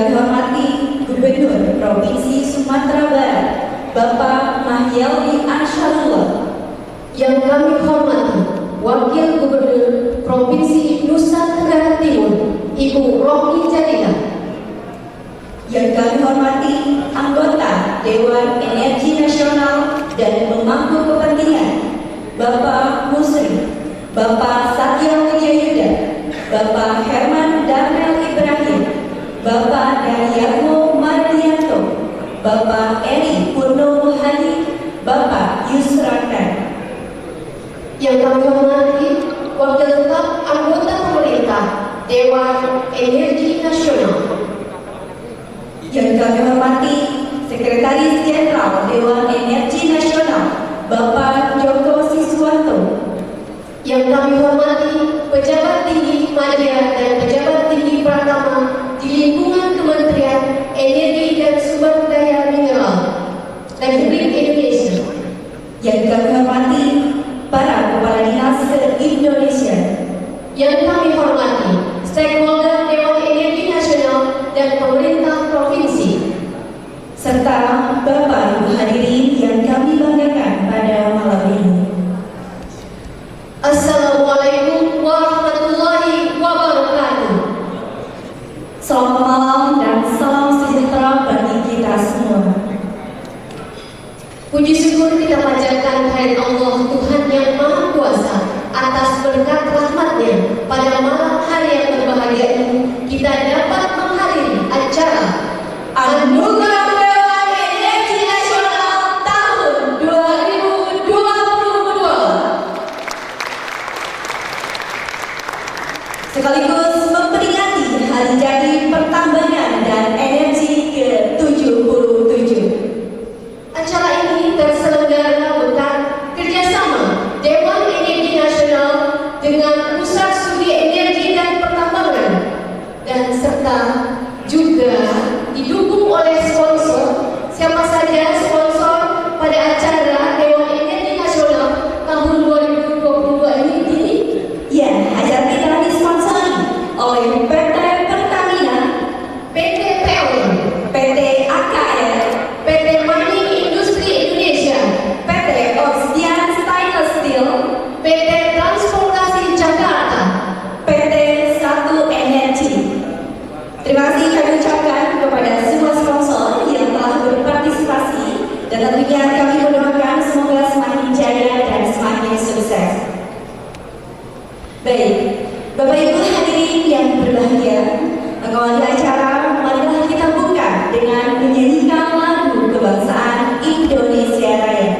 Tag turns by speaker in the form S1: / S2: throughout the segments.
S1: kami hormati Gubernur Provinsi Sumatera Barat, Bapak Mahyeldi Ansarullah.
S2: Yang kami hormati Wakil Gubernur Provinsi Nusa Tenggara Timur, Ibu Rohmi Jadilah.
S1: Yang kami hormati anggota Dewan Energi Nasional dan pemangku kepentingan, Bapak Musri, Bapak Satya Widyayuda, Bapak Herman Darmel Ibrahim, Bapak Daryatmo Mardianto, Bapak Eri Purnomo Hadi, Bapak Yusrakan.
S2: Yang kami hormati Wakil Tetap Anggota Pemerintah Dewan Energi Nasional.
S1: Yang kami hormati Sekretaris Jenderal Dewan Energi Nasional, Bapak Joko Siswanto.
S2: Yang kami hormati pejabat tinggi media dan pejabat tinggi Pratama di lingkungan Kementerian Energi dan Sumber Daya Mineral Republik Indonesia.
S1: Yang kami hormati para kepala dinas se-Indonesia.
S2: Yang kami hormati stakeholder Dewan Energi Nasional dan pemerintah provinsi,
S1: serta Bapak Ibu hadirin yang kami banggakan pada malam ini.
S2: Assalamualaikum warahmatullahi wabarakatuh.
S1: Selamat malam dan salam sejahtera bagi kita semua.
S2: Puji syukur kita panjatkan kehadirat Allah Tuhan yang Maha Kuasa atas berkat rahmat-Nya pada malam hari yang berbahagia ini kita dapat menghadiri acara Anugerah Dewan Energi Nasional tahun 2022.
S1: Sekaligus memperingati Hari Jadi Pertambangan dan Energi ke-77.
S2: Acara ini terselenggara berkat kerjasama Dewan Energi Nasional dengan Pusat Studi Energi dan Pertambangan dan serta juga didukung oleh sponsor. Siapa saja sponsor pada acara Dewan Energi Nasional tahun 2022 ini?
S1: Ya, acara kita disponsori oleh PT Pertamina,
S2: PT PLN,
S1: PT AKR,
S2: PT Mining Industri Indonesia,
S1: PT Oxdian Stainless Steel,
S2: PT Transportasi Jakarta,
S1: PT Satu Energi. Terima kasih kami ucapkan kepada semua sponsor yang telah berpartisipasi dan tentunya kami mendoakan semoga semakin jaya dan semakin sukses. Baik, Bapak Ibu hadirin yang berbahagia, mengawali acara marilah kita buka dengan menyanyikan lagu kebangsaan Indonesia Raya.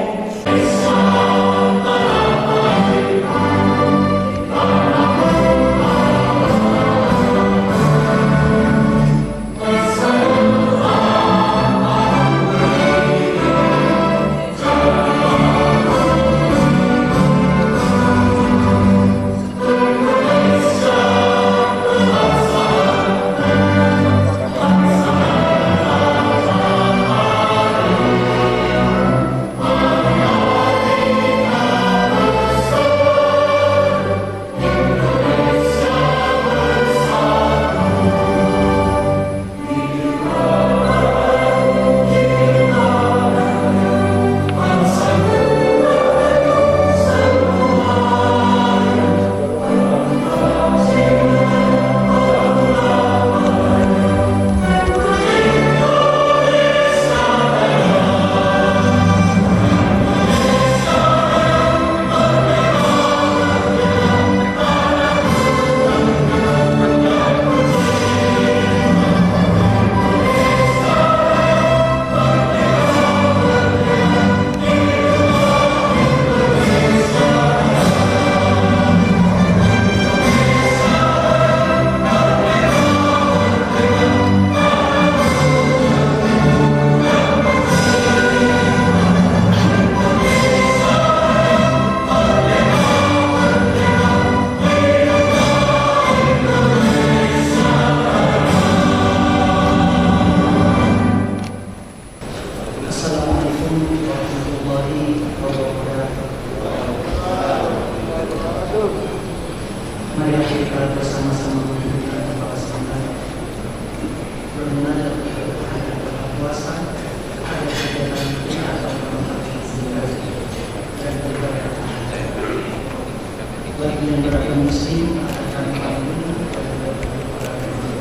S3: bermunajat kepada puasa, ada kegiatan atau dan beribadah. Bagi yang beragama Muslim, akan kami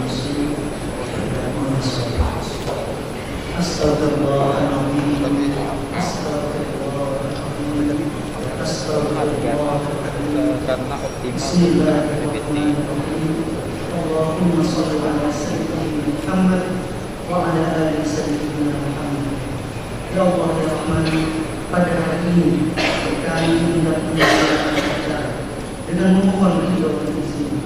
S3: Muslim dan Muslim. Astagfirullahaladzim. Astagfirullahaladzim. Astagfirullahaladzim.
S4: Karena optimal
S3: Bismillahirrahmanirrahim. Allahumma sholli ala sayyidina Muhammad wa ala ali sayyidina Muhammad. Ya Allah ya Rahman, pada hari ini kami hendak menjalankan dengan memohon ridho dan izin.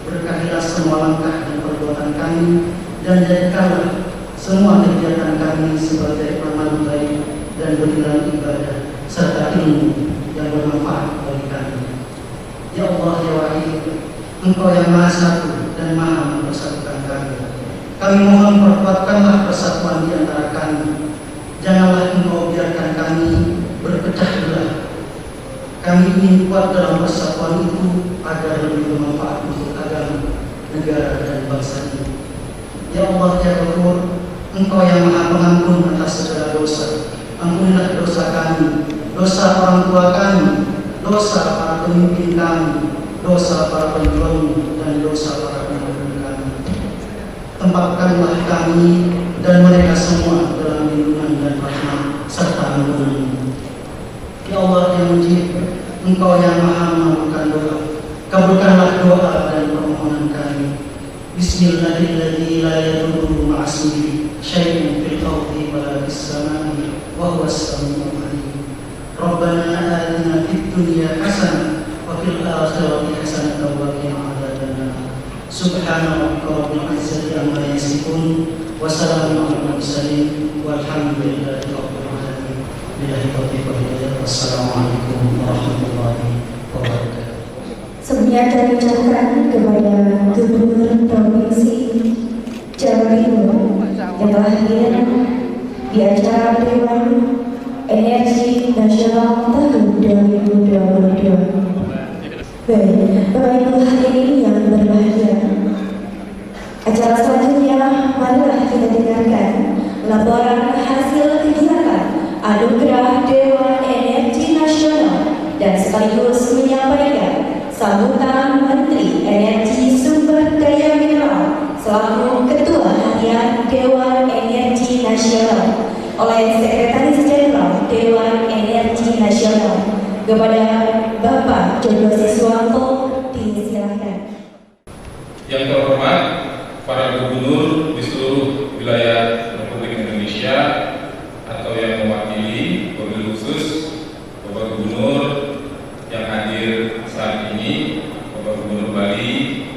S3: Berkahilah semua langkah dan perbuatan kami, dan jadikanlah semua kegiatan kami sebagai amal baik dan berilah ibadah serta ilmu yang bermanfaat bagi kami. Ya Allah ya Wahid, Engkau yang Maha Satu dan Maha mempersatukan kami. Kami mohon perkuatkanlah persatuan di antara kami. Janganlah Engkau biarkan kami berpecah belah. Kami ingin kuat dalam persatuan itu agar lebih bermanfaat untuk agama, negara dan bangsa ini. Ya Allah ya Ghafur, Engkau yang Maha Pengampun atas segala dosa. Ampunilah dosa kami, dosa orang tua kami, dosa para pemimpin kami, dosa para pejuang dan dosa para pendahulu kami. Tempatkanlah kami dan mereka semua dalam lindungan dan rahmat serta ampunan. Ya Allah yang Mujib, Engkau yang Maha mengabulkan doa, kabulkanlah doa dan permohonan kami. Bismillahirrahmanirrahim. La yadurru ma'asmihi syai'un fil ardi wa la fis samai wa huwas samiul alim. Rabbana atina fid dunya hasanah wa fil akhirati hasanah wa qina adzabannar. Subhana rabbika rabbil izzati amma yasifun wa salamun alal mursalin walhamdulillahi rabbil alamin. Billahi taufiq wal hidayah. Wassalamualaikum warahmatullahi wabarakatuh.
S1: Sebelumnya kami ucapkan kepada Gubernur Provinsi Jawa Timur yang telah hadir di acara Dewan Energi Nasional tahun 2022. Baik, Bapak Ibu hadirin yang berbahagia, acara selanjutnya marilah kita dengarkan laporan hasil kegiatan Anugerah Dewan Energi Nasional dan sekaligus menyampaikan sambutan Menteri Energi Sumber Daya Mineral selaku Ketua Harian Dewan Energi Nasional oleh Sekretaris Jenderal Dewan Energi Nasional kepada Bapak Jogo Siswanto, disilakan.
S5: Yang terhormat para gubernur di seluruh wilayah Republik Indonesia atau yang mewakili wabil khusus Bapak Gubernur yang hadir saat ini, Bapak Gubernur Bali,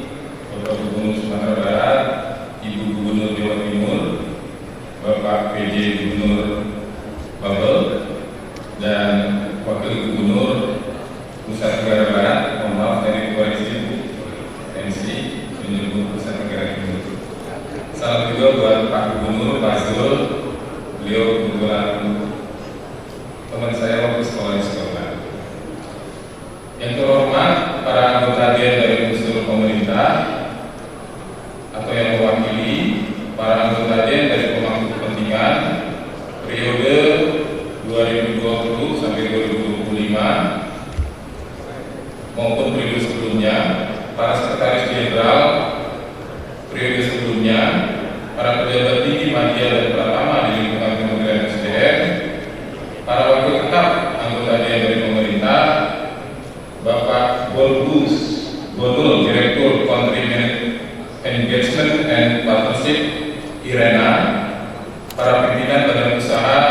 S5: Bapak Gubernur Sumatera Barat, Ibu Gubernur Jawa Timur, Bapak PJ Gubernur Babel, dan Wakil Gubernur Nusa Tenggara Barat. Mohon maaf dari Koalisi NC menyebut Nusa Tenggara Timur. Salam juga buat Pak Gubernur Pak Zul, beliau kebetulan teman saya waktu sekolah di sekolah. Yang terhormat para anggota dari unsur pemerintah atau yang mewakili para anggota dari pemangku kepentingan periode 2020 sampai 2025 maupun periode sebelumnya, para sekretaris jenderal periode sebelumnya, para pejabat tinggi media dan pratama di lingkungan Kementerian SDM, para wakil tetap anggota dari pemerintah, Bapak Bolbus Bonul, Direktur Country Engagement and Partnership IRENA, para pimpinan badan usaha,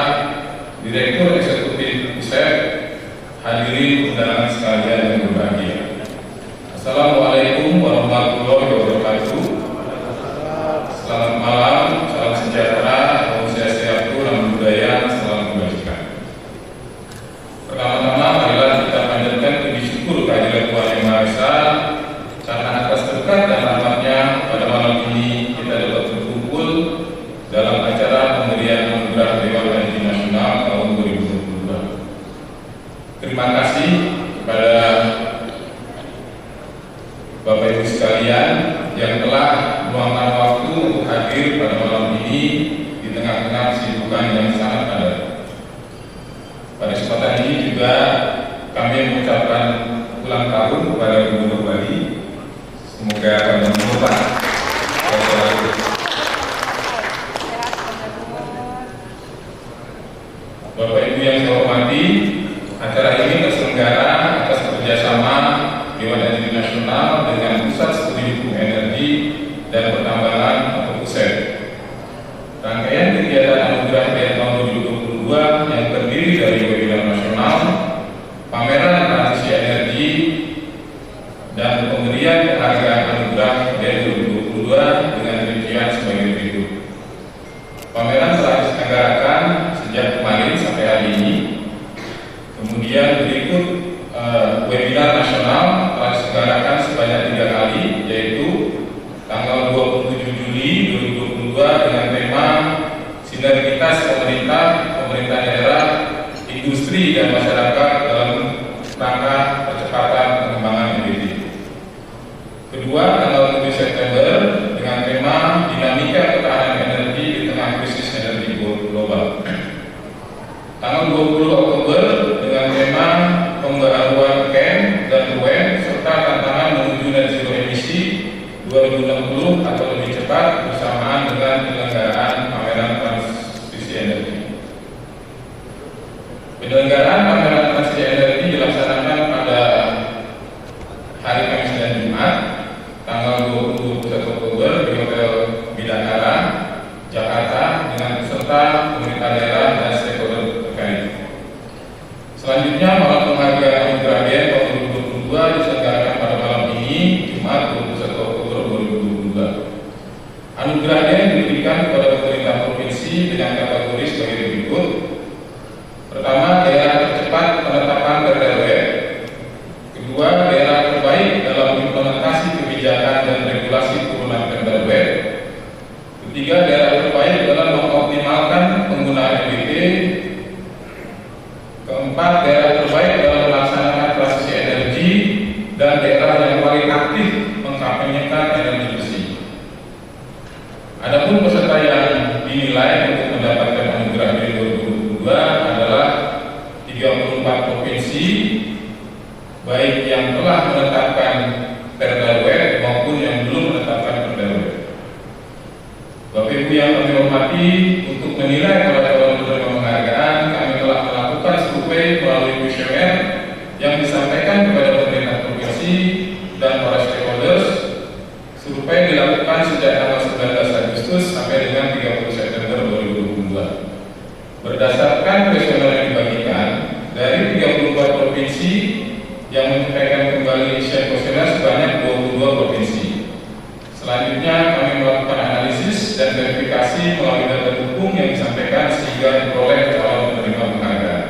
S5: Direktur Eksekutif USEP, hadirin undangan sekalian yang berbahagia. Assalamualaikum warahmatullahi wabarakatuh. Selamat malam, salam sejahtera, Om Swastiastu, Namo Buddhaya, salam kebajikan. Pertama-tama marilah kita panjatkan puji syukur kehadirat Tuhan Yang Maha Esa karena atas berkat dan rahmatnya pada malam ini kita dapat berkumpul dalam acara pemberian anugerah Dewan Energi Nasional tahun 2022. Terima kasih kepada Bapak Ibu sekalian yang telah meluangkan waktu untuk hadir pada malam ini di tengah-tengah kesibukan yang sangat padat. Pada kesempatan ini juga kami mengucapkan ulang tahun kepada Gubernur Bali. Semoga panjang umur Pak. Bapak Ibu yang saya hormati, acara ini terselenggara atas kerjasama Dewan Energi Nasional dengan Pusat Studi Hukum Energi dan Pertambangan atau PUSET. Rangkaian kegiatan anugerah BEN tahun 2022 yang terdiri dari webinar nasional, pameran transisi energi, dan pemberian penghargaan anugerah BEN 2022 dengan rincian sebagai berikut. Pameran telah diselenggarakan sejak kemarin sampai hari ini. Kemudian berikut webinar nasional telah diselenggarakan sebanyak 3 kali, yaitu tanggal 27 Juli 2022 dengan tema Sinergitas Pemerintah Daerah, Industri dan Masyarakat dalam rangka percepatan pengembangan EBT. Kedua, tanggal 7 September dengan tema Dinamika Ketahanan Energi di Tengah Krisis Energi Global. Tanggal 20 Oktober dengan tema Pembaharuan KEM dan UN serta tantangan menuju net zero emisi 2060 atau lebih cepat bersamaan dengan penyelenggaraan pameran transisi energi. Penyelenggaraan pameran transisi energi dilaksanakan pada hari Kamis dan Jumat, tanggal 21 Oktober di Hotel Bidakara, Jakarta dengan peserta pemerintah daerah dan stakeholder terkait. Selanjutnya, malam penghargaan anugerah BEN tahun 2022 diselenggarakan pada malam ini, Jumat 21 Oktober 2022. Anugerah BEN diberikan kepada pemerintah provinsi dengan kategori sebagai berikut. Pertama, daerah tercepat penetapan RW. Kedua, daerah terbaik dalam implementasi kebijakan dan regulasi turunan RW. Ketiga, daerah terbaik dalam mengoptimalkan penggunaan EBT. Keempat, daerah terbaik dalam melaksanakan transisi energi, dan daerah yang paling aktif mengkampanyekan energi bersih. Adapun peserta yang dinilai untuk mendapatkan anugerah BEN 2022 adalah 34 provinsi, baik yang telah menetapkan PERDAW maupun yang belum menetapkan PERDAW. Bapak Ibu yang kami hormati, untuk menilai para calon penerima penghargaan, kami telah melakukan survei melalui kuesioner yang disampaikan kepada pemerintah provinsi dan para stakeholders. Survei dilakukan sejak tanggal 19 Agustus sampai dengan 30 September 2022. Berdasarkan kuesioner yang dibagikan, dari 34 provinsi yang menyampaikan kembali isian kuesioner sebanyak 22 provinsi. Selanjutnya kami melakukan analisis dan verifikasi melalui data hukum yang disampaikan sehingga diperoleh calon penerima penghargaan.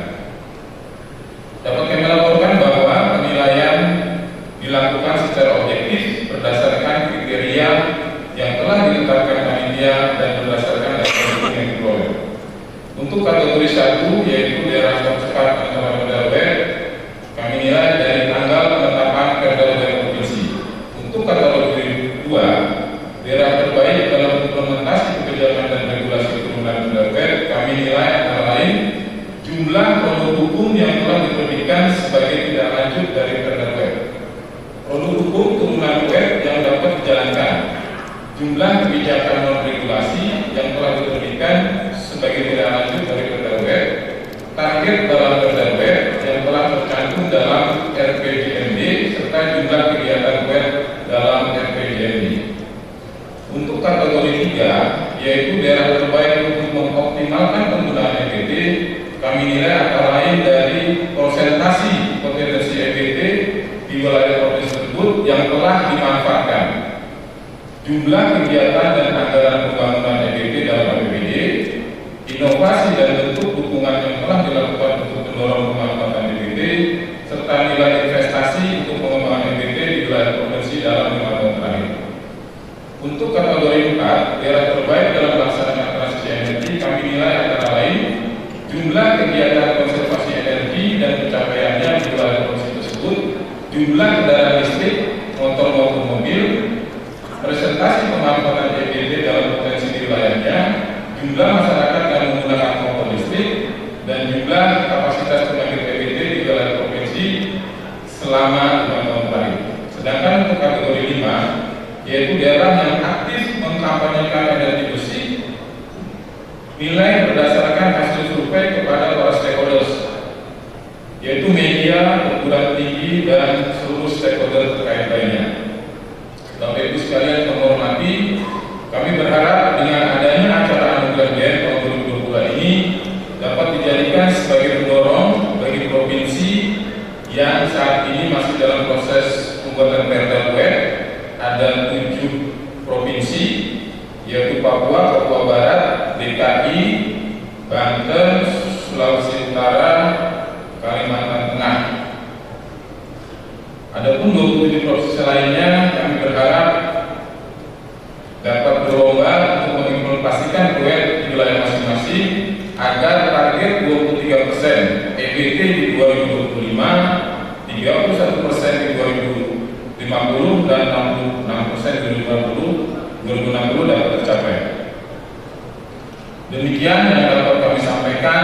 S5: Dapat kami laporkan bahwa penilaian dilakukan secara objektif berdasarkan kriteria yang telah ditetapkan panitia dan berdasarkan data hukum yang diperoleh. Untuk kategori 1, yaitu daerah tercepat penetapan PERDAW, kami nilai dari tanggal penetapan PERDAW provinsi. Untuk kategori 2, daerah terbaik dalam implementasi kebijakan dan regulasi turunan PERDAW, kami nilai antara lain jumlah produk hukum yang telah diterbitkan sebagai tidak lanjut dari PERDAW, produk hukum turunan web yang dapat dijalankan, jumlah kebijakan non regulasi yang telah diterbitkan sebagai tidak lanjut dari PERDAW, target dalam PERDAW yang telah tercantum dalam RPJMD serta jumlah kegiatan web dalam RPJMD. Untuk kategori 3, yaitu daerah terbaik untuk mengoptimalkan penggunaan EBT, kami nilai antara lain dari persentasi potensi EBT di wilayah provinsi tersebut yang telah dimanfaatkan, jumlah kegiatan dan anggaran pembangunan EBT dalam APBD, inovasi dan bentuk dukungan yang telah dilakukan untuk mendorong pemanfaatan EBT, serta nilai investasi untuk pengembangan EBT di wilayah provinsi dalam 5 tahun terakhir. Untuk kategori 4, daerah terbaik dalam pelaksanaan transisi energi, kami nilai antara lain jumlah kegiatan konservasi energi dan pencapaiannya di wilayah provinsi tersebut, jumlah kendaraan listrik, motor maupun mobil, presentasi pemanfaatan jumlah masyarakat yang menggunakan kompor listrik dan jumlah kapasitas pembangkit PBT di wilayah provinsi selama 5 tahun terakhir. Sedangkan untuk kategori 5, yaitu daerah yang aktif mengkampanyekan energi bersih, nilai berdasarkan hasil survei kepada para stakeholders, yaitu media, perguruan tinggi, dan seluruh stakeholder terkait lainnya. Bapak Ibu sekalian yang menghormati, kami berharap dengan adanya acara Anugerah BEN tahun 2022 ini dapat dijadikan sebagai pendorong bagi provinsi yang saat ini masih dalam proses pembuatan perda web. Ada 7 provinsi, yaitu Papua, Papua Barat, DKI, Banten, Sulawesi Utara, Kalimantan Tengah. Adapun 27 provinsi lainnya, kami berharap dapat berlomba untuk mengimplementasikan proyek di wilayah masing-masing agar target 23% EBT di 2025, 31% di 2050, dan 66% di 2060 dapat tercapai. Demikian yang dapat kami sampaikan.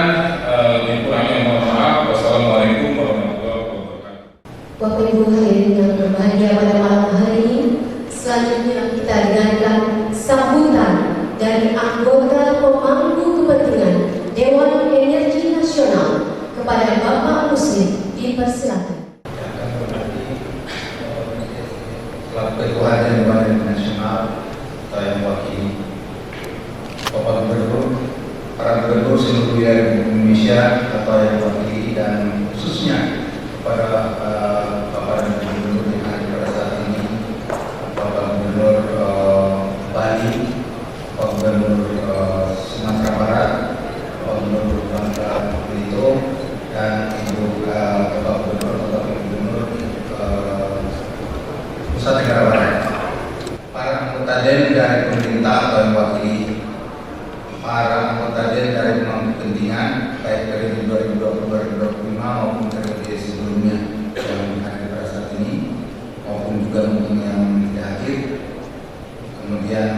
S5: Lebih kurangnya mohon maaf. Wassalamualaikum warahmatullahi wabarakatuh.
S2: Bapak Ibu hadirin yang berbahagia pada malam hari ini, selanjutnya kita dengarkan sambutan dari anggota pemangku kepentingan Dewan Energi Nasional kepada Bapak Muslim. Dipersilakan.
S4: Selaku Ketua Dewan Energi Nasional, saya mewakili Bapak Gubernur, para gubernur seluruh wilayah Indonesia atau yang mewakili, dan khususnya kepada Bapak dan Gubernur yang ada pada saat ini, Bapak Gubernur Bali, Bapak Gubernur Sumatera Barat, Bapak Gubernur Bangka Belitung, dan Ibu Bapak Gubernur Nusa Tenggara Barat, para anggota DEN dari pemerintah atau yang mewakili, para anggota DEN dari pemangku kepentingan baik dari 2020-2025 maupun dari sebelumnya yang ada pada saat ini maupun juga mungkin yang tidak hadir. Kemudian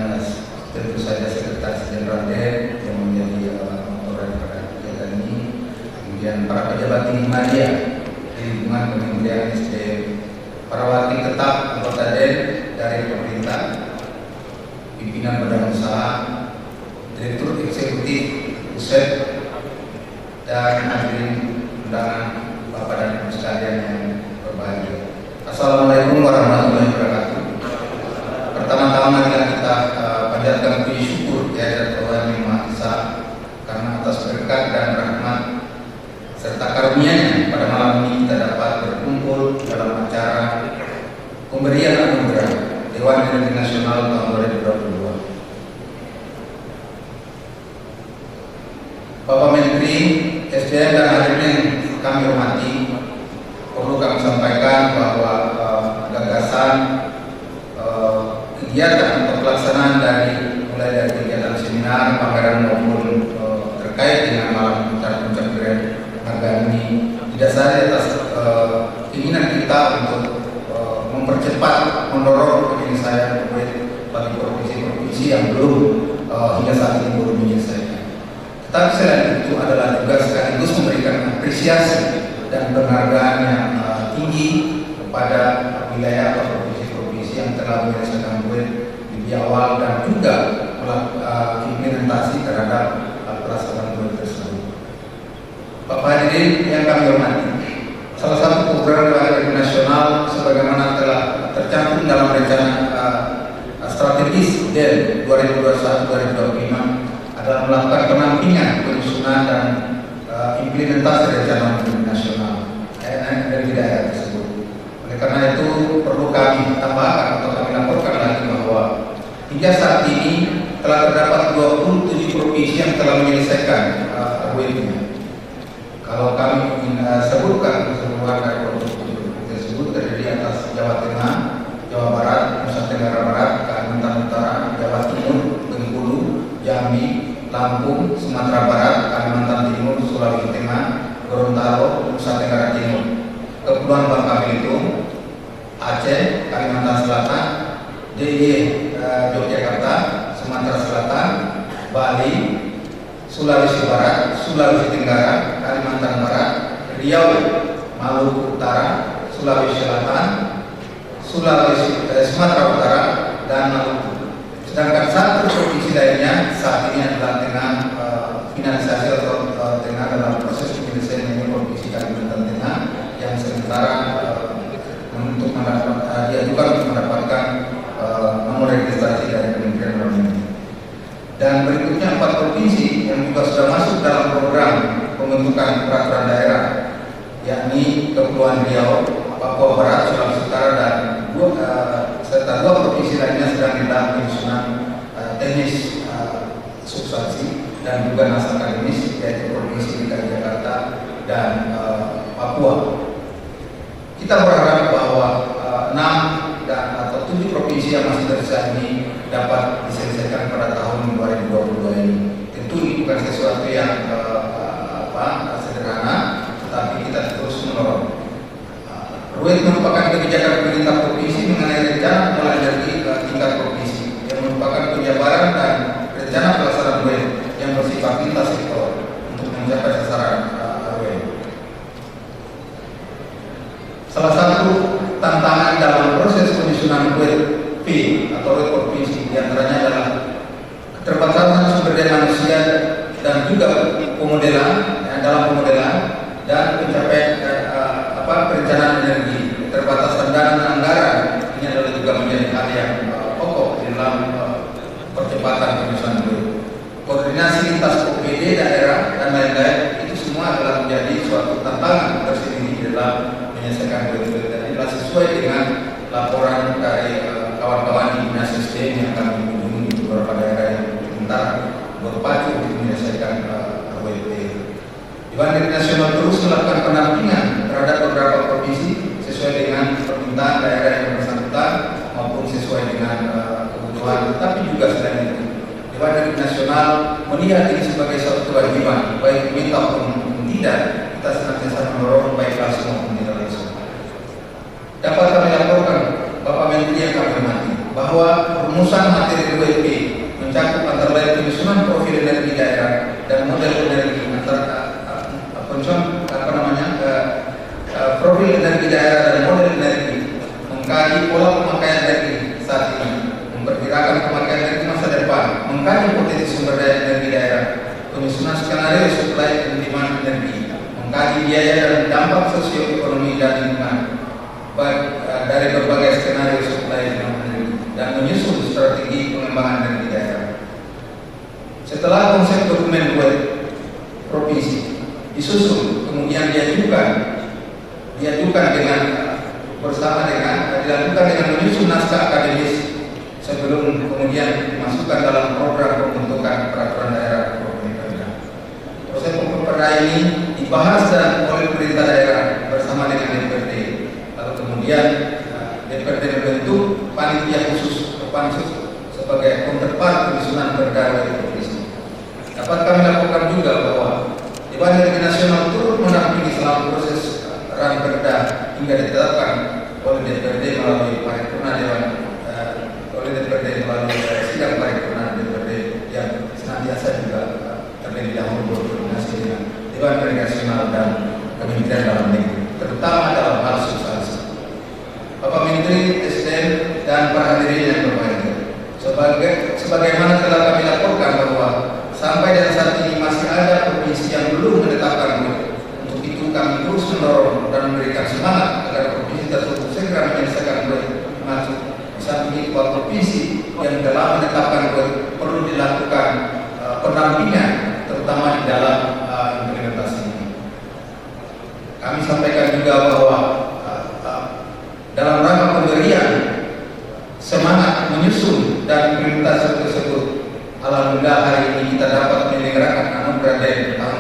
S4: tentu saja Sekretaris Jenderal DEN yang menjadi motor daripada kegiatan ini. Kemudian para pejabat tinggi media di lingkungan Kementerian SDM, para wakil tetap anggota DEN dari pemerintah, pimpinan badan usaha, Direktur Eksekutif Pusat, dan hadirin undangan Bapak dan Ibu sekalian yang berbahagia. Assalamualaikum warahmatullahi wabarakatuh. Pertama-tama marilah kita panjatkan puji syukur kehadirat Allah yang Maha Esa karena atas berkat dan rahmat serta karunia-Nya pada malam ini kita dapat berkumpul dalam acara pemberian anugerah Dewan Energi Nasional tahun 2022. Bapak Menteri SDM dan hadirin kami hormati, perlu kami sampaikan bahwa gagasan kegiatan atau pelaksanaan mulai dari kegiatan seminar, pameran maupun terkait dengan malam puncak BEN harga ini didasari atas keinginan kita untuk mempercepat, mendorong penyelesaian proyek bagi provinsi-provinsi yang belum hingga saat ini belum menyelesaikan. Tapi selain itu adalah juga sekaligus memberikan apresiasi dan penghargaan yang tinggi kepada wilayah atau provinsi-provinsi yang telah menyelesaikan proyek di awal dan juga implementasi terhadap pelaksanaan proyek tersebut. Bapak hadirin yang kami hormati, salah satu program energi nasional sebagaimana telah tercantum dalam rencana strategis DEN 2021-2025 adalah melakukan penampingan, penyusunan, dan implementasi rencana energi nasional dari daerah tersebut. Oleh karena itu perlu kami tambahkan atau kami laporkan lagi bahwa hingga saat ini telah terdapat 27 provinsi yang telah menyelesaikan RWP-nya. Kalau kami ingin sebutkan keseluruhan dari provinsi tersebut terdiri atas Jawa Tengah, Jawa Barat, Nusa Tenggara Barat, Kalimantan Utara, Jawa Timur, Bengkulu, Jambi, Lampung, Sumatera Barat, Kalimantan Timur, Sulawesi Tengah, Gorontalo, Nusa Tenggara Timur, Kepulauan Bangka Belitung, Aceh, Kalimantan Selatan, DIY Yogyakarta, Sumatera Selatan, Bali, Sulawesi Barat, Sulawesi Tenggara, Kalimantan Barat, Riau, Maluku Utara, Sulawesi Selatan, Sumatera Utara, dan Maluku. Sedangkan satu provinsi lainnya saat ini adalah tengah finalisasi atau tengah dalam proses penyelesaian, yaitu Provinsi Kalimantan Tengah yang sementara diajukan untuk mendapatkan nomor registrasi dari Kementerian Dalam Negeri. Dan berikutnya 4 provinsi yang juga sudah masuk dalam program pembentukan peraturan daerah, yakni Kepulauan Riau, Papua Barat, Sulawesi Utara, dan serta 2 provinsi lainnya sedang dalam penyusunan teknis substansi dan juga naskah akademis, yaitu Provinsi DKI Jakarta dan Papua. Kita berharap bahwa 6 atau 7 provinsi yang masih tersisa ini dapat diselesaikan pada tahun 2022 ini. Tentu ini bukan sesuatu yang sederhana, tetapi kita terus mendorong. RUET merupakan kebijakan pemerintah provinsi mengenai rencana pengelolaan energi tingkat provinsi yang merupakan penjabaran dan rencana pelaksanaan RUET yang bersifat lintas sektor untuk mencapai sasaran RUET. Salah satu tantangan dalam proses penyusunan RUET P atau RUET provinsi diantaranya adalah keterbatasan sumber daya manusia dan juga pemodelan dalam pemodelan dan pencapaian perencanaan energi. Keterbatasan dana dan anggaran ini adalah juga menjadi hal yang pokok dalam percepatan penyusunan RUET. Koordinasi lintas OPD daerah dan lain-lain itu semua adalah menjadi suatu tantangan tersendiri dalam menyelesaikan RUET. Dan inilah sesuai dengan laporan dari kawan-kawan di Dinas SDM yang kami kunjungi di beberapa daerah yang sementara berpacu untuk menyelesaikan RUET. Dewan Energi Nasional terus melakukan pendampingan terhadap beberapa provinsi sesuai dengan permintaan daerah yang bersangkutan maupun sesuai dengan kebutuhan. Tetapi juga selain itu, Dewan Energi Nasional melihat ini sebagai suatu kewajiban, baik pemerintah maupun tidak. Kita senantiasa mendorong baik langsung maupun tidak langsung. Dapat kami laporkan, Bapak Menteri yang kami hormati, bahwa rumusan materi RUET mencakup antara lain penyusunan profil energi daerah dan model energi profil energi daerah dan model energi, mengkaji pola pemakaian energi saat ini, memperkirakan pemakaian energi masa depan, mengkaji potensi sumber daya energi daerah, penyusunan skenario supply dan demand energi, mengkaji biaya dan dampak sosioekonomi dan lingkungan dari berbagai skenario supply dan demand energi, dan menyusun strategi pengembangan energi daerah. Setelah konsep dokumen RUET provinsi disusun, kemudian dilakukan dengan dilakukan dengan menyusun naskah akademis sebelum kemudian dimasukkan dalam program pembentukan peraturan daerah pemerintah. Proses pembentukan ini dibahas dan oleh pemerintah daerah bersama dengan DPRD. Lalu kemudian DPRD membentuk panitia khusus atau pansus sebagai counterpart penyusunan perda dari provinsi. Dapat kami laporkan juga bahwa Dewan Energi Nasional turut mendampingi selama proses ranperda hingga ditetapkan oleh DPRD melalui paripurna Dewan melalui sidang paripurna DPRD yang senantiasa juga terlebih dahulu berkoordinasi dengan Dewan Energi Nasional dan Kementerian Dalam Negeri, terutama dalam hal substansi. Bapak Menteri SDM dan para hadirin yang berbahagia, sebagaimana telah kami laporkan bahwa sampai dan saat ini masih ada provinsi yang belum menetapkan RUET. Untuk itu kami terus mendorong dan memberikan semangat agar provinsi tersebut segera menyelesaikan RUET masuk. Di samping itu, provinsi yang telah menetapkan RUET perlu dilakukan pendampingan, terutama di dalam implementasi ini. Kami sampaikan juga bahwa dalam rangka pemberian semangat menyusun dan implementasi tersebut, alhamdulillah hari ini kita dapat menyelenggarakan anugerah DEN tahun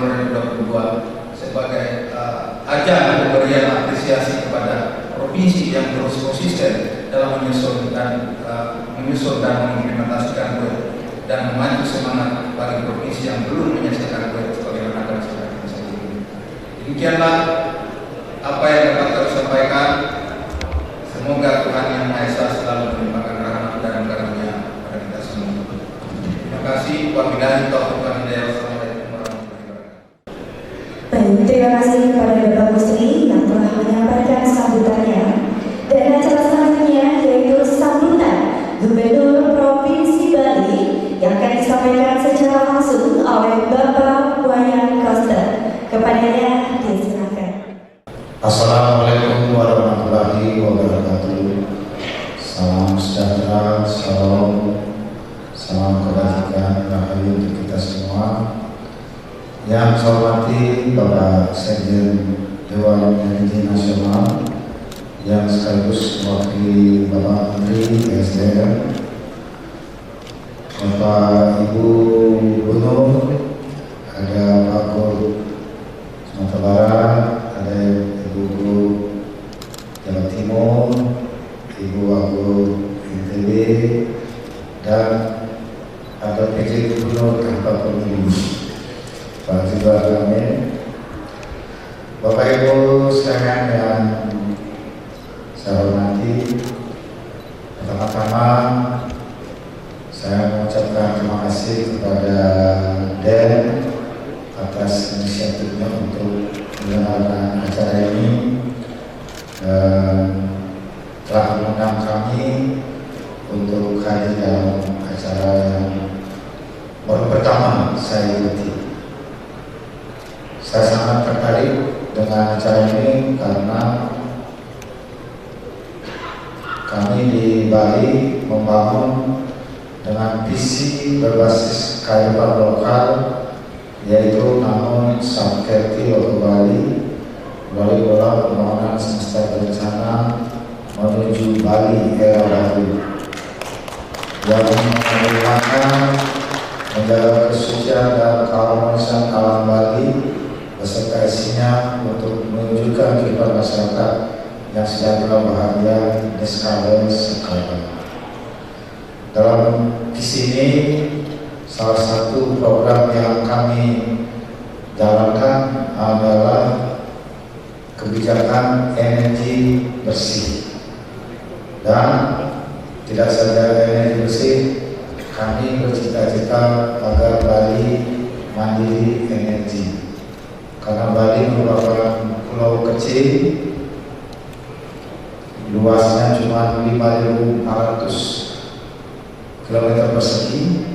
S4: 2022 sebagai ajang pemberian apresiasi kepada provinsi yang terus konsisten dalam menyusun dan mengimplementasikan RUET dan memacu semangat bagi provinsi yang belum menyelesaikan RUET sebagaimana akan disampaikan saat ini. Demikianlah apa yang dapat kami sampaikan. Semoga Tuhan Yang Maha Esa selalu melimpahkan rahmat dan karunia pada kita semua. Terima kasih. Wabillahi taufiq wal hidayah. Wassalamualaikum
S1: terima kasih kepada Bapak Musri yang telah menyampaikan sambutannya. Dan acara selanjutnya yaitu sambutan Gubernur Provinsi Bali yang akan disampaikan secara langsung oleh Bapak Wayan Koster. Kepadanya disilakan.
S6: Assalamualaikum warahmatullahi wabarakatuh. Salam sejahtera, salam kebajikan, rahayu untuk kita semua. Yang saya hormati Bapak Sekjen Dewan Energi Nasional yang sekaligus mewakili Bapak Menteri SDM, Bapak Ibu Gubernur, ada Pak Gubernur Sumatera Barat, ada Ibu Gubernur Jawa Timur, Ibu Wagub NTB, dan ada PJ Gubernur Kabupaten Bali, Pak Ridwan Kamil. Bapak Ibu sekalian yang saya hormati, pertama-tama saya mengucapkan terima kasih kepada DEN atas inisiatifnya untuk menyelenggarakan acara ini dan telah mengundang kami untuk hadir dalam acara yang baru pertama saya ikuti. Saya sangat tertarik dengan acara ini karena kami di Bali membangun dengan visi berbasis kearifan lokal, yaitu namun Sabkerti Logo Bali melalui pola pembangunan semesta berencana menuju Bali era baru yang menggunakan menjaga kesucian dan keharmonisan alam Bali beserta isinya untuk menunjukkan kehidupan masyarakat yang sejahtera, bahagia, di skala sekarang. Dalam visi ini, salah satu program yang kami jalankan adalah kebijakan energi bersih. Dan tidak saja energi bersih, kami bercita-cita agar Bali mandiri energi. Karena Bali merupakan pulau kecil, luasnya cuma 5.400 km persegi,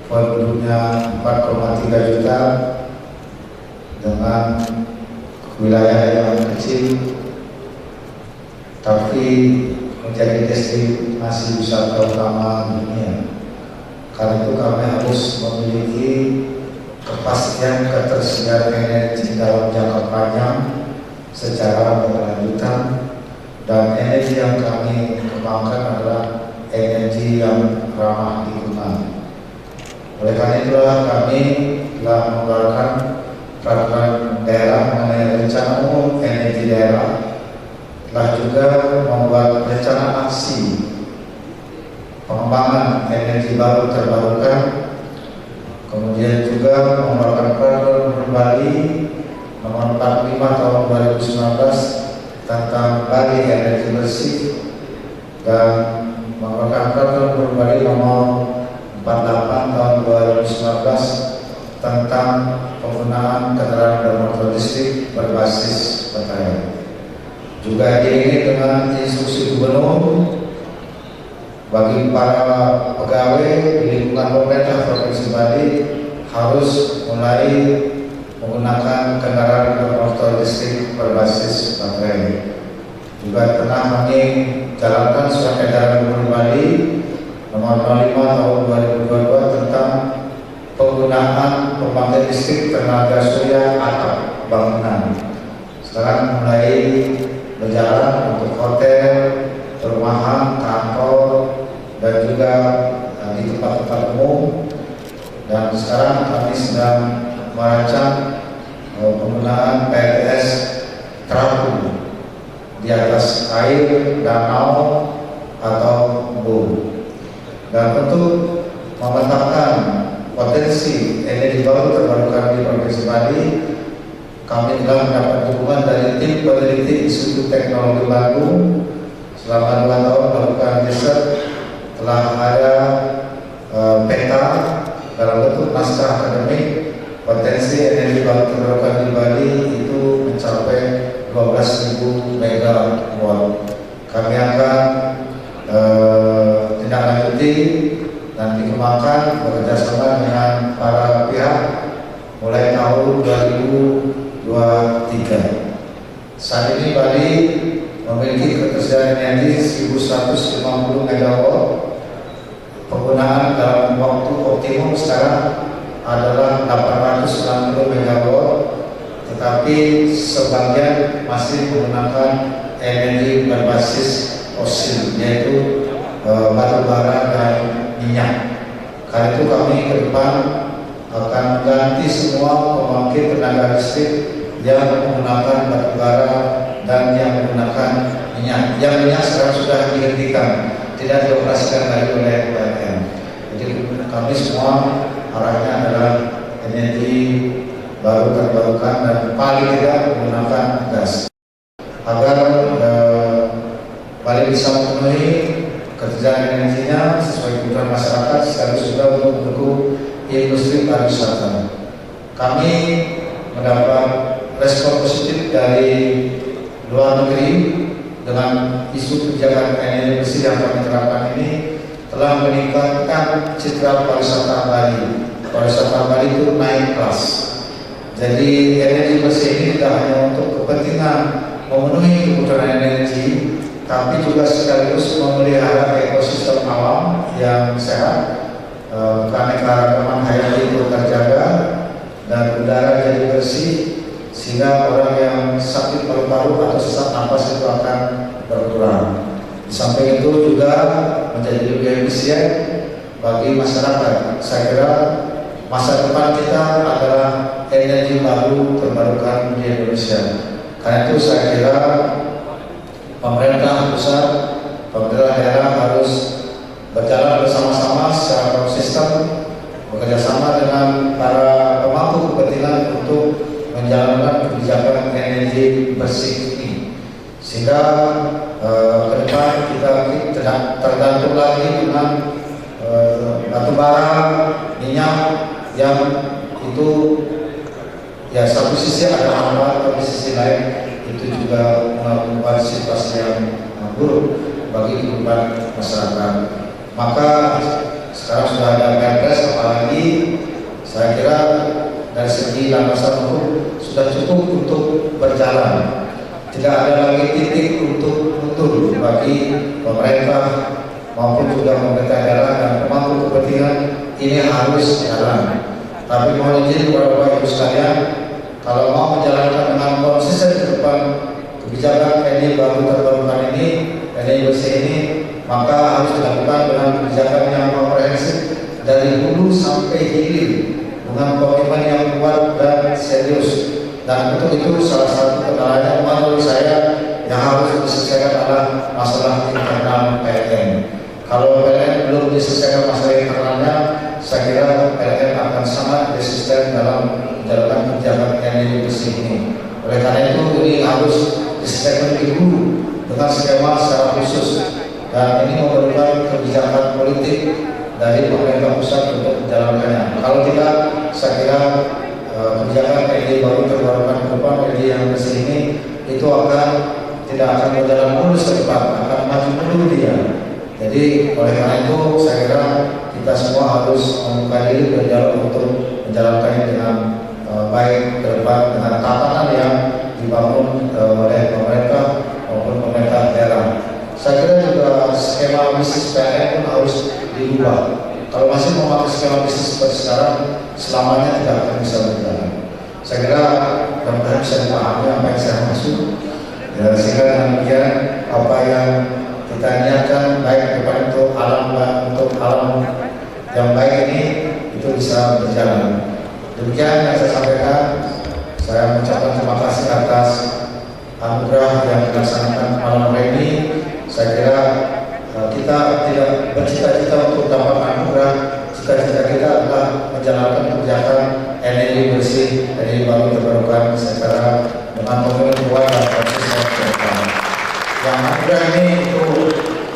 S6: penduduknya 4,3 juta, dengan wilayah yang kecil, tapi menjadi destinasi wisata utama dunia. Karena itu kami harus memiliki kepastian ketersediaan energi dalam jangka panjang secara berkelanjutan, dan energi yang kami kembangkan adalah energi yang ramah lingkungan. Oleh karena itulah kami telah mengeluarkan peraturan daerah mengenai rencana umum energi daerah, telah juga membuat rencana aksi pengembangan energi baru terbarukan, kemudian juga mengeluarkan peraturan Gubernur Bali nomor 45 tahun 2019 tentang Bali energi bersih, dan mengeluarkan peraturan Gubernur Bali nomor 48 tahun 2019 tentang penggunaan kendaraan bermotor listrik berbasis baterai. Juga diiringi dengan instruksi gubernur bagi para pegawai di lingkungan pemerintah Provinsi Bali harus mulai menggunakan kendaraan bermotor listrik berbasis baterai. Juga telah kami jalankan surat edaran Gubernur Bali nomor 05 tahun 2022 tentang penggunaan pembangkit listrik tenaga surya atap bangunan. Sekarang mulai berjalan untuk hotel, perumahan, kantor, dan juga di tempat-tempat umum. Dan sekarang kami sedang merancang penggunaan PLTS terapung di atas air, danau, atau embung. Dan untuk memetakan potensi energi baru terbarukan di Provinsi Bali, kami telah mendapat dukungan dari tim peneliti Institut Teknologi Bandung selama 2 tahun melakukan riset. Telah ada peta dalam bentuk naskah akademik potensi energi baru terbarukan di Bali itu mencapai 12.000 megawatt. Kami akan tindak lanjuti dan dikembangkan bekerjasama dengan para pihak mulai tahun 2023. Saat ini Bali memiliki ketersediaan energi 1.150 megawatt. Penggunaan dalam waktu optimum sekarang adalah 860 megawatt, tetapi sebagian masih menggunakan energi berbasis fosil, yaitu batu bara dan minyak. Karena itu kami ke depan akan ganti semua pembangkit tenaga listrik yang menggunakan batu bara dan yang menggunakan minyak. Yang minyak sekarang sudah dihentikan, tidak dioperasikan lagi oleh PLN. Jadi kami semua arahnya adalah energi baru terbarukan dan paling tidak menggunakan gas, agar Bali bisa memenuhi ketersediaan energinya sesuai kebutuhan masyarakat sekaligus juga untuk mendukung industri pariwisata. Kami mendapat respon positif dari luar negeri dengan isu kebijakan energi bersih yang kami terapkan ini telah meningkatkan citra pariwisata Bali. Pariwisata Bali itu naik kelas. Jadi energi bersih ini tidak hanya untuk kepentingan memenuhi kebutuhan energi, tapi juga sekaligus memelihara ekosistem alam yang sehat, keanekaragaman hayati itu terjaga, dan udara jadi bersih, sehingga orang yang sakit paru-paru atau sesak napas itu akan berkurang. Di samping itu juga menjadi lebih efisien bagi masyarakat. Saya kira masa depan kita adalah energi baru terbarukan di Indonesia. Karena itu saya kira pemerintah pusat, pemerintah daerah harus berjalan bersama-sama secara konsisten, bekerjasama dengan para pemangku kepentingan untuk menjalankan kebijakan energi bersih ini, sehingga ke depan kita tidak tergantung lagi dengan batu bara, minyak yang itu ya satu sisi ada manfaat, tapi sisi lain itu juga membuat situasi yang buruk bagi kehidupan masyarakat. Maka sekarang sudah ada Perpres, apalagi saya kira dari segi landasan hukum sudah cukup untuk berjalan. Tidak ada lagi titik untuk mundur bagi pemerintah maupun juga pemerintah daerah dan pemangku kepentingan. Ini harus jalan. Tapi mohon izin kepada Bapak Ibu sekalian, kalau mau menjalankan dengan konsisten ke depan kebijakan energi baru terbarukan ini, energi bersih ini, maka harus dilakukan dengan kebijakan yang komprehensif dari hulu sampai hilir dengan komitmen yang kuat dan serius. Dan untuk itu salah satu kendalanya menurut saya yang harus diselesaikan adalah masalah internal PLN. Kalau PLN belum diselesaikan masalah internalnya, saya kira PLN akan sangat resisten dalam menjalankan kebijakan energi bersih ini. Oleh karena itu ini harus diselesaikan lebih dulu dengan skema secara khusus, dan ini memerlukan kebijakan politik dari pemerintah pusat untuk menjalankannya. Kalau tidak, saya kira kebijakan energi baru terbarukan ke depan, energi yang bersih ini itu tidak akan berjalan mulus ke depan, akan maju mundur dia. Jadi oleh karena itu saya kira kita semua harus membuka diri berdialog untuk menjalankannya dengan baik ke depan dengan tatanan yang dibangun oleh pemerintah maupun pemerintah daerah. Saya kira juga skema bisnis PLN pun harus diubah. Kalau masih memakai skema bisnis seperti sekarang, selamanya tidak akan bisa berjalan. Saya kira mudah-mudahan bisa dipahami apa yang saya maksud. Ya, sehingga demikian apa yang kita niatkan baik ke depan untuk alam yang baik ini itu bisa berjalan. Demikian yang saya sampaikan. Saya mengucapkan terima kasih atas anugerah yang dilaksanakan malam hari ini. Saya kira kita tidak bercita-cita untuk dapat anugerah. Cita-cita kita adalah menjalankan kebijakan energi bersih, energi baru terbarukan secara dengan komitmen kuat dan konsisten ke depan. Yang anugerah ini itu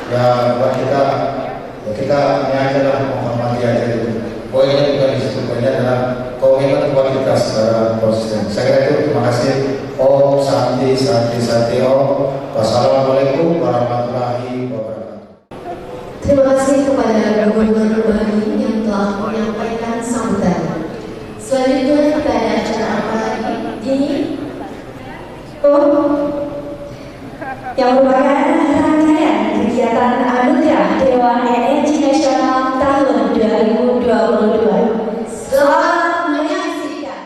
S6: ya buat kita ini aja lah, menghormati aja itu. Poinnya bukan di situ, poinnya adalah komitmen buat kita secara konsisten. Saya kira itu. Terima kasih. Om Santi Santi Santi Om. Wassalamualaikum warahmatullahi wabarakatuh.
S2: Terima kasih kepada Gubernur Bali yang telah menyampaikan sambutan. Selanjutnya kita ada acara apa lagi? Ini
S1: yang merupakan rangkaian kegiatan Anugerah Dewan Energi Nasional tahun 2022. Selamat menyaksikan.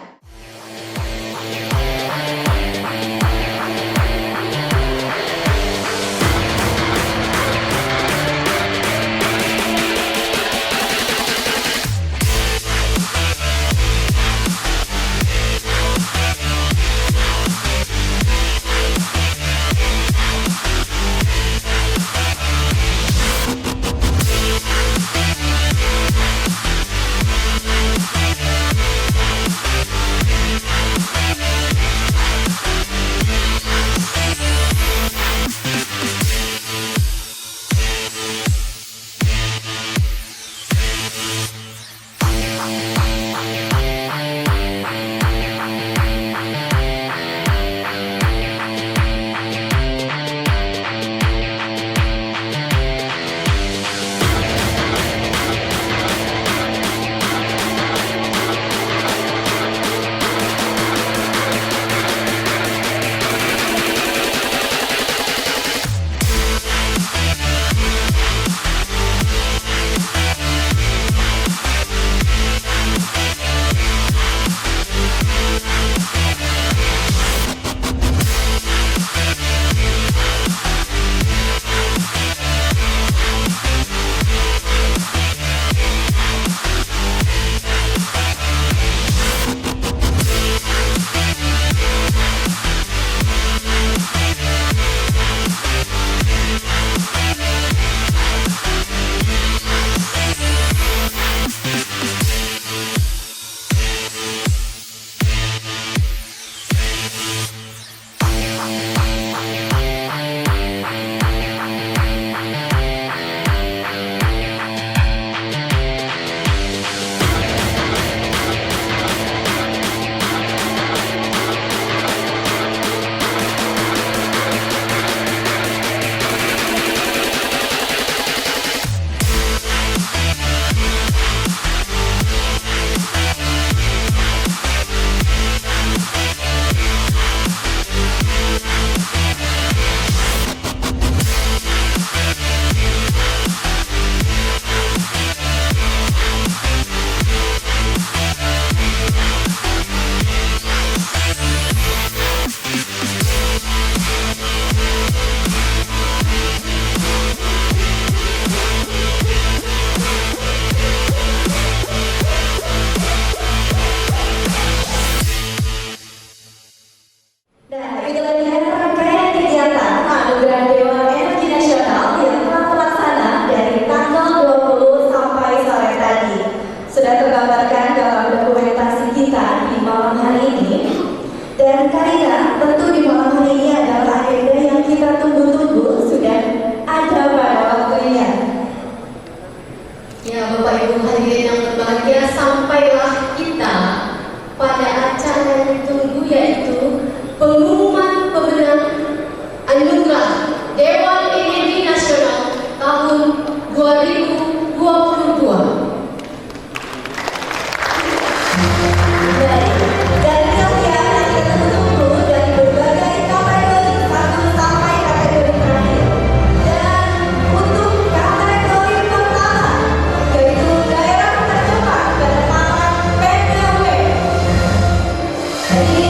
S1: Jadi,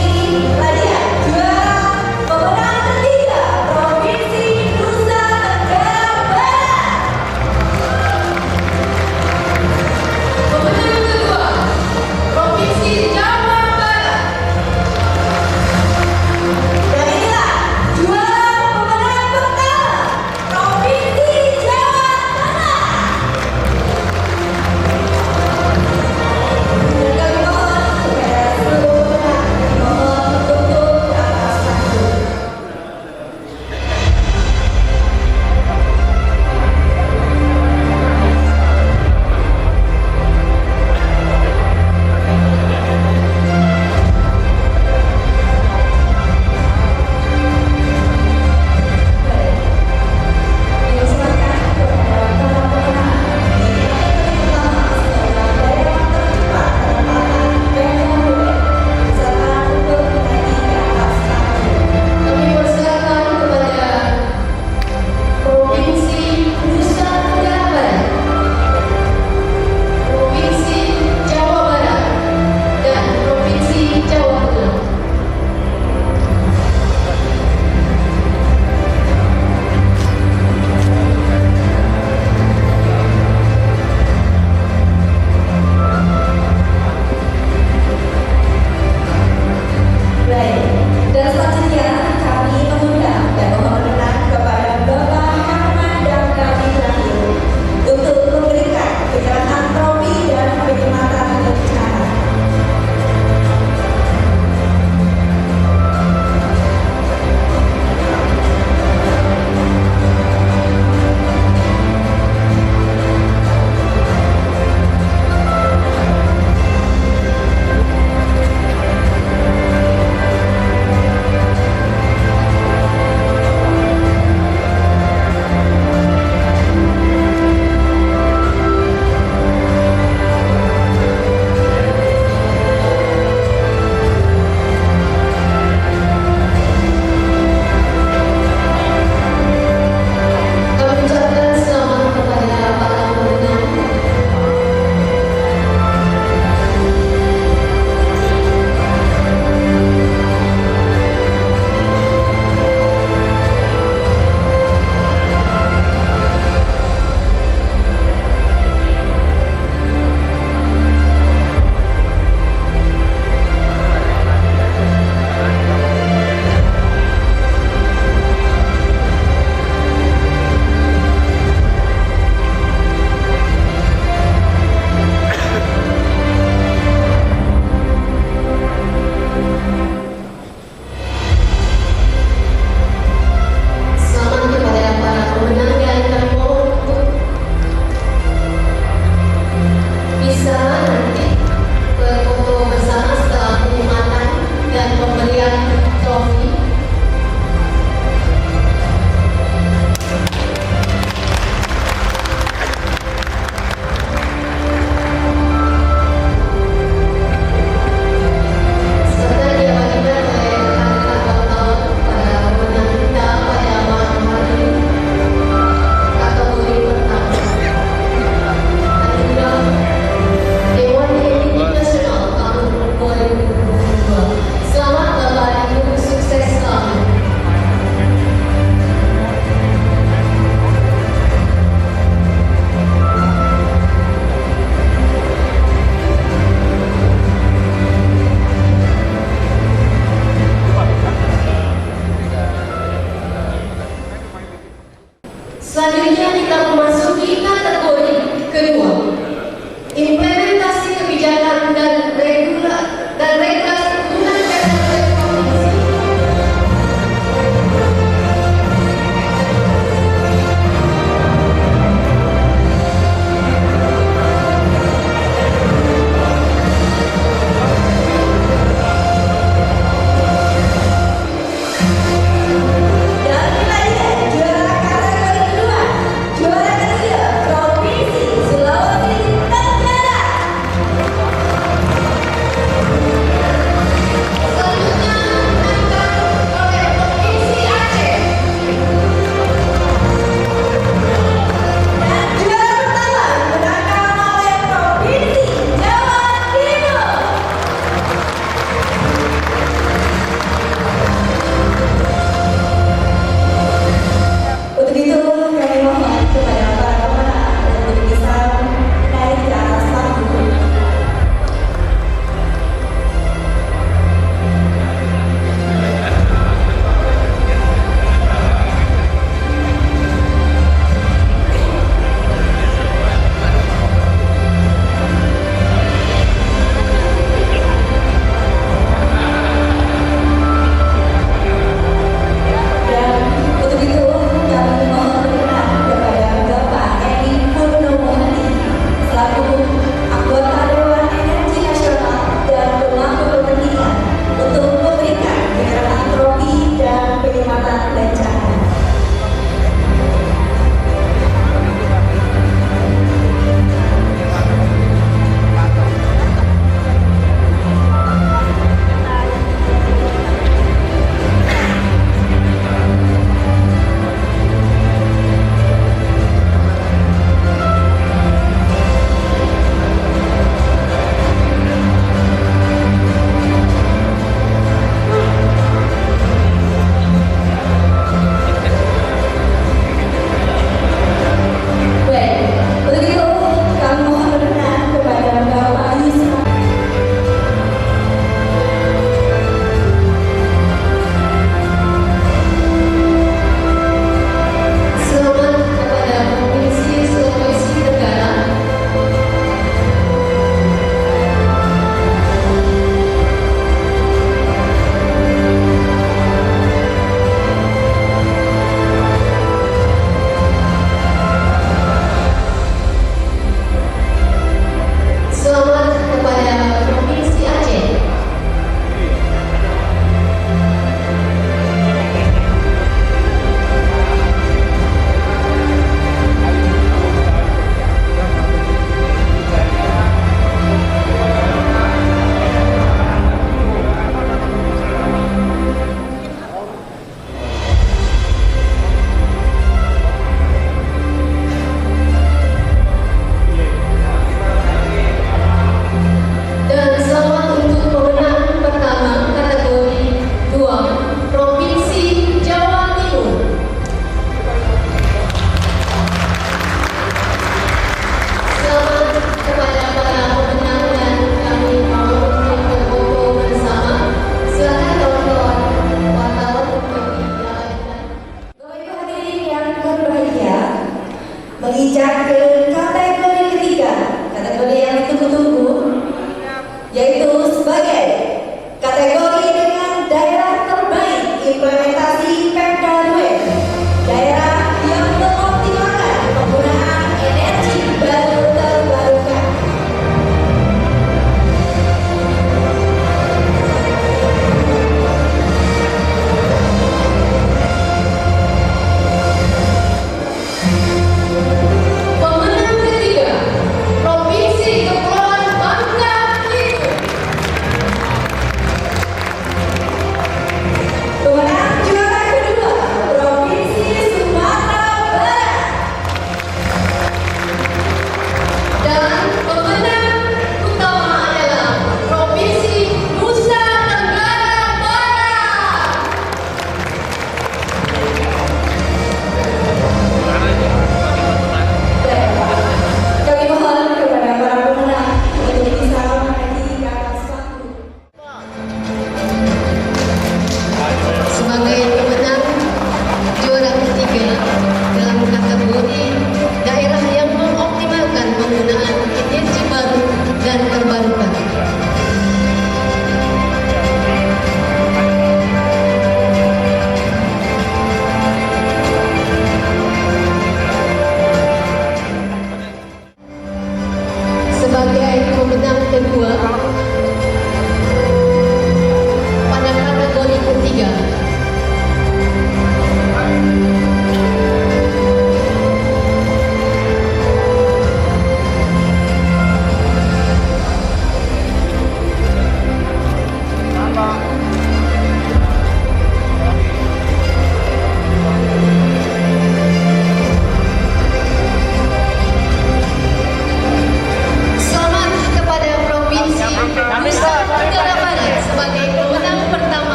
S1: hadiah juara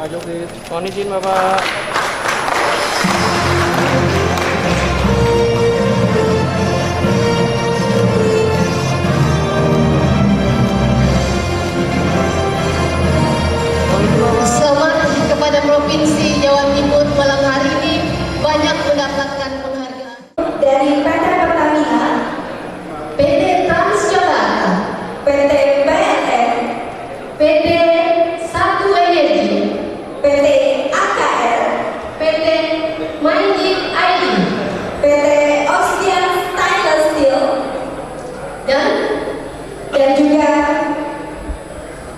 S7: Pak Jokowi. Mohon izin Bapak.
S2: Selamat kepada Provinsi Jawa Timur malam hari ini banyak mendapatkan penghargaan
S1: dari PT Pertamina,
S2: PT Transjakarta,
S1: PT BNN,
S2: PT Satu Energi,
S1: PT AKR,
S2: PT Magic ID,
S1: PT Ocean Stainless Steel,
S2: dan
S1: juga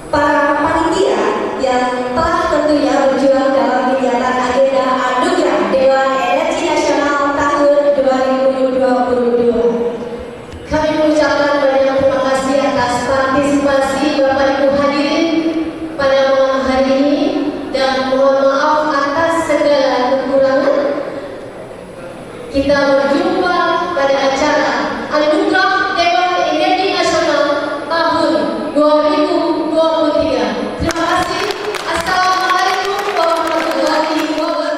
S1: para panitia yang telah tentunya berjuang dalam kegiatan agenda anugerah Dewan Energi Nasional tahun 2022.
S2: kami mengucapkan banyak terima kasih atas partisipasi Bapak Ibu hadirin pada malam hari ini dan mohon maaf atas segala kekurangan. Kita berjumpa pada acara Anugerah Dewan Energi Nasional tahun 2023. Terima kasih. Assalamualaikum warahmatullahi wabarakatuh.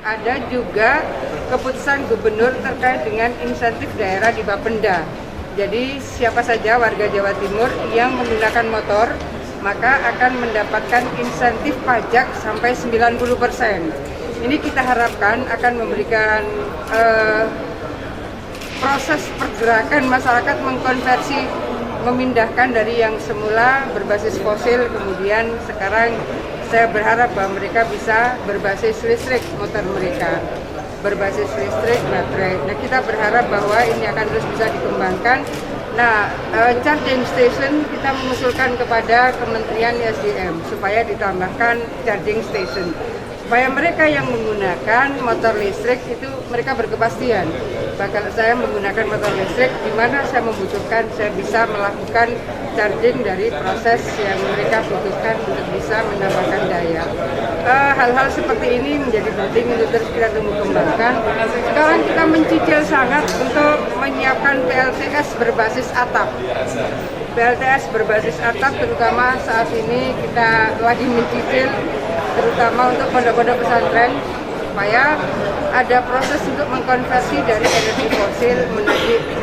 S8: Ada juga keputusan gubernur terkait dengan insentif daerah di Bapenda. Jadi siapa saja warga Jawa Timur yang menggunakan motor maka akan mendapatkan insentif pajak sampai 90%. Ini kita harapkan akan memberikan proses pergerakan masyarakat mengkonversi, memindahkan dari yang semula berbasis fosil, kemudian sekarang saya berharap bahwa mereka bisa berbasis listrik motor mereka, berbasis listrik baterai. Nah, kita berharap bahwa ini akan terus bisa dikembangkan. Nah, charging station kita mengusulkan kepada Kementerian SDM supaya ditambahkan charging station, supaya mereka yang menggunakan motor listrik itu mereka berkepastian. Bahkan saya menggunakan motor listrik, di mana saya membutuhkan, saya bisa melakukan charging dari proses yang mereka butuhkan untuk bisa menambahkan daya. Hal-hal seperti ini menjadi penting untuk terus kita tumbuh kembangkan. Sekarang kita mencicil sangat untuk menyiapkan PLTS berbasis atap. PLTS berbasis atap terutama saat ini kita lagi mencicil, terutama untuk pondok-pondok pesantren, supaya ada proses untuk mengkonversi dari energi fosil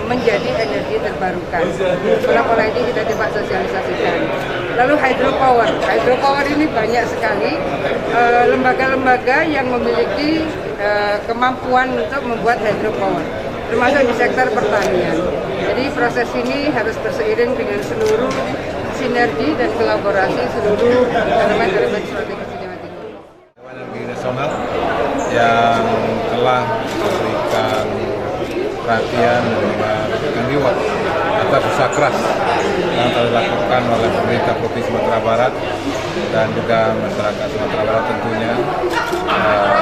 S8: menjadi energi terbarukan. Pola-pola ini kita coba sosialisasikan. Lalu hydropower ini banyak sekali lembaga-lembaga yang memiliki kemampuan untuk membuat hydropower, termasuk di sektor pertanian. Jadi proses ini harus berseiring dengan seluruh sinergi dan kolaborasi seluruh elemen-elemen strategis Jawa Timur.
S9: Dewan Energi Nasional yang telah memberikan perhatian dan juga memberikan reward atas usaha keras yang telah dilakukan oleh pemerintah Provinsi Sumatera Barat dan juga masyarakat Sumatera Barat tentunya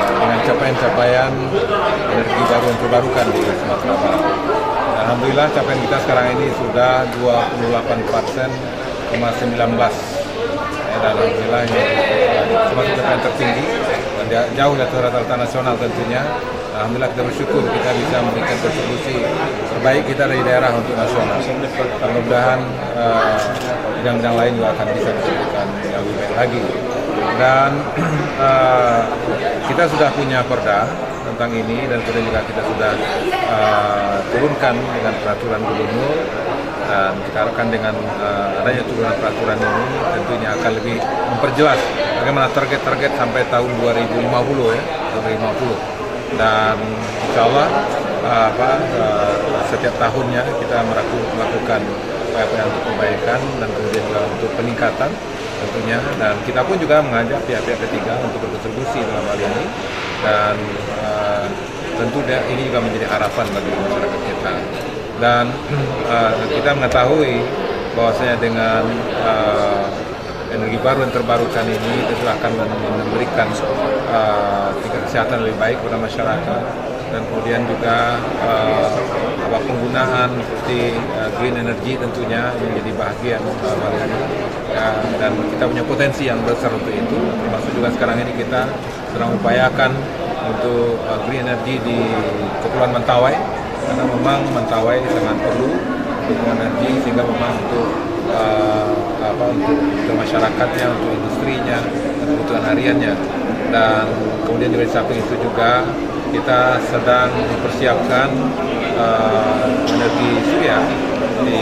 S9: dengan capaian-capaian energi baru yang terbarukan di Sumatera Barat. Alhamdulillah capaian kita sekarang ini sudah 28,19%, dan alhamdulillah ini termasuk capaian tertinggi dan jauh dari rata-rata nasional tentunya. Alhamdulillah kita bersyukur kita bisa memberikan kontribusi terbaik kita dari daerah untuk nasional. Mudah-mudahan bidang-bidang lain juga akan bisa diberikan yang lebih baik lagi. Dan kita sudah punya perda tentang ini, dan kemudian juga kita sudah turunkan dengan peraturan gubernur, dan kita harapkan dengan adanya turunan peraturan ini tentunya akan lebih memperjelas bagaimana target-target sampai tahun 2050 ya, 2050. Dan insya Allah setiap tahunnya kita melakukan upaya-upaya untuk perbaikan dan kemudian juga untuk peningkatan tentunya, dan kita pun juga mengajak pihak-pihak ketiga untuk berkontribusi dalam hal ini, dan tentu ini juga menjadi harapan bagi masyarakat kita. Dan kita mengetahui bahwasanya dengan energi baru yang terbarukan ini tentu akan memberikan tingkat kesehatan lebih baik kepada masyarakat, dan kemudian juga penggunaan seperti green energy tentunya menjadi bahagian dan kita punya potensi yang besar untuk itu, termasuk juga sekarang ini kita sedang upayakan untuk green energy di Kepulauan Mentawai, karena memang Mentawai sangat perlu untuk energi, sehingga memang untuk masyarakatnya, untuk industrinya, dan kebutuhan hariannya. Dan kemudian di samping itu juga kita sedang mempersiapkan energi surya di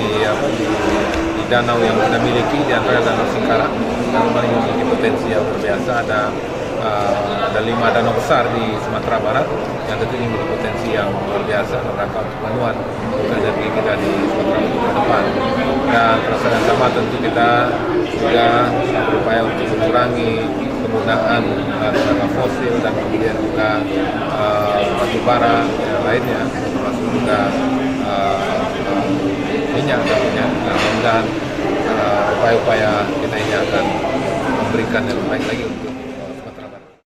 S9: danau yang kita miliki, di antara Danau Singkarak, dan memiliki potensi yang luar biasa. Ada 5 danau besar di Sumatera Barat yang tentunya memiliki potensi yang luar biasa mereka untuk pemenuhan energi kita di Sumatera Barat ke depan. Dan perasaan sama tentu kita juga berupaya untuk mengurangi penggunaan tenaga fosil dan kemudian juga batu bara yang lainnya, termasuk juga minyak tentunya. Dan upaya-upaya kita ini akan memberikan yang baik lagi.